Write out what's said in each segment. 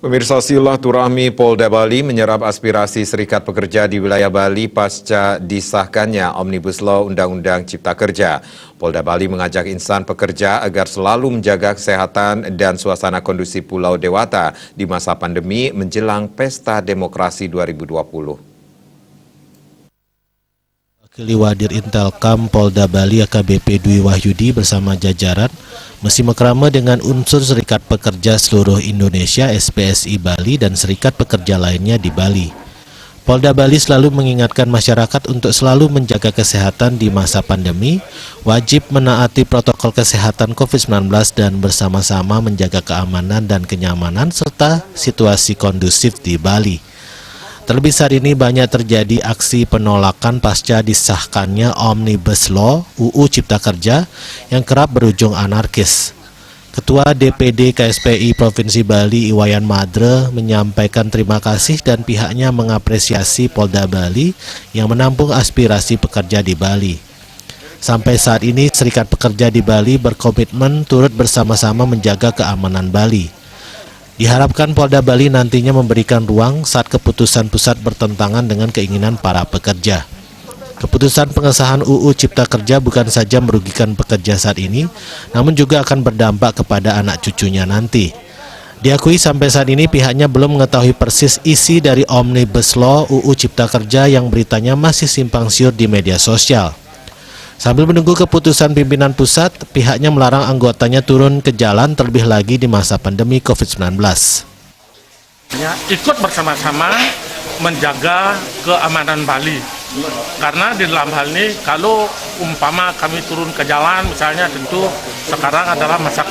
Pemirsa, silaturahmi Polda Bali menyerap aspirasi Serikat Pekerja di wilayah Bali pasca disahkannya Omnibus Law Undang-Undang Cipta Kerja. Polda Bali mengajak insan pekerja agar selalu menjaga kesehatan dan suasana kondusif Pulau Dewata di masa pandemi menjelang Pesta Demokrasi 2020. Wakil Wadir Intelkam Polda Bali AKBP Dwi Wahyudi bersama jajaran mesti mekrama dengan unsur Serikat Pekerja seluruh Indonesia SPSI Bali dan Serikat Pekerja lainnya di Bali. Polda Bali selalu mengingatkan masyarakat untuk selalu menjaga kesehatan di masa pandemi, wajib menaati protokol kesehatan COVID-19 dan bersama-sama menjaga keamanan dan kenyamanan serta situasi kondusif di Bali. Terlebih saat ini banyak terjadi aksi penolakan pasca disahkannya Omnibus Law UU Cipta Kerja yang kerap berujung anarkis. Ketua DPD KSPI Provinsi Bali Iwayan Madre menyampaikan terima kasih dan pihaknya mengapresiasi Polda Bali yang menampung aspirasi pekerja di Bali. Sampai saat ini Serikat Pekerja di Bali berkomitmen turut bersama-sama menjaga keamanan Bali. Diharapkan Polda Bali nantinya memberikan ruang saat keputusan pusat bertentangan dengan keinginan para pekerja. Keputusan pengesahan UU Cipta Kerja bukan saja merugikan pekerja saat ini, namun juga akan berdampak kepada anak cucunya nanti. Diakui sampai saat ini pihaknya belum mengetahui persis isi dari Omnibus Law UU Cipta Kerja yang beritanya masih simpang siur di media sosial. Sambil menunggu keputusan pimpinan pusat, pihaknya melarang anggotanya turun ke jalan terlebih lagi di masa pandemi COVID-19. Ikut bersama-sama menjaga keamanan Bali. Karena di dalam hal ini, kalau umpama kami turun ke jalan, misalnya tentu sekarang adalah masa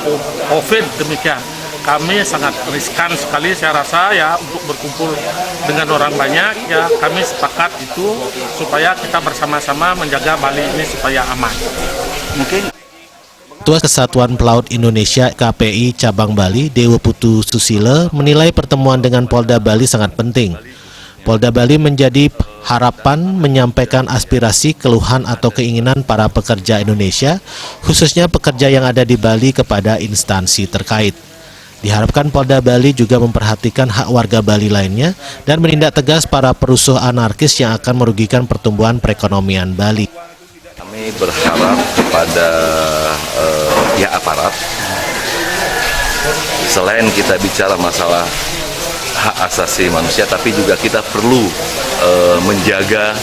COVID demikian. Kami sangat riskan sekali saya rasa ya untuk berkumpul dengan orang banyak ya, kami sepakat itu supaya kita bersama-sama menjaga Bali ini supaya aman. Mungkin Ketua Kesatuan Pelaut Indonesia KPI Cabang Bali Dewa Putu Susile menilai pertemuan dengan Polda Bali sangat penting. Polda Bali menjadi harapan menyampaikan aspirasi, keluhan atau keinginan para pekerja Indonesia, khususnya pekerja yang ada di Bali kepada instansi terkait. Diharapkan Polda Bali juga memperhatikan hak warga Bali lainnya dan menindak tegas para perusuh anarkis yang akan merugikan pertumbuhan perekonomian Bali. Kami berharap kepada pihak aparat, selain kita bicara masalah hak asasi manusia, tapi juga kita perlu menjaga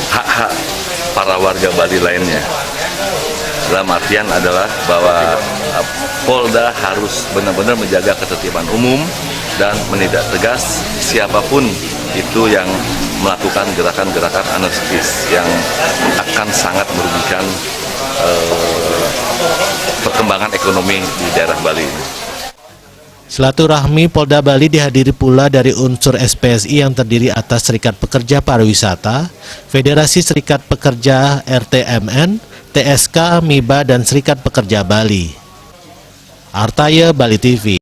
hak-hak para warga Bali lainnya. Dalam artian adalah bahwa Polda harus benar-benar menjaga ketertiban umum dan menindak tegas siapapun itu yang melakukan gerakan-gerakan anarkis yang akan sangat merugikan perkembangan ekonomi di daerah Bali. Silaturahmi Polda Bali dihadiri pula dari unsur SPSI yang terdiri atas Serikat Pekerja Pariwisata, Federasi Serikat Pekerja RTMN, TSK, MIBA, dan Serikat Pekerja Bali. Artaya, Bali TV.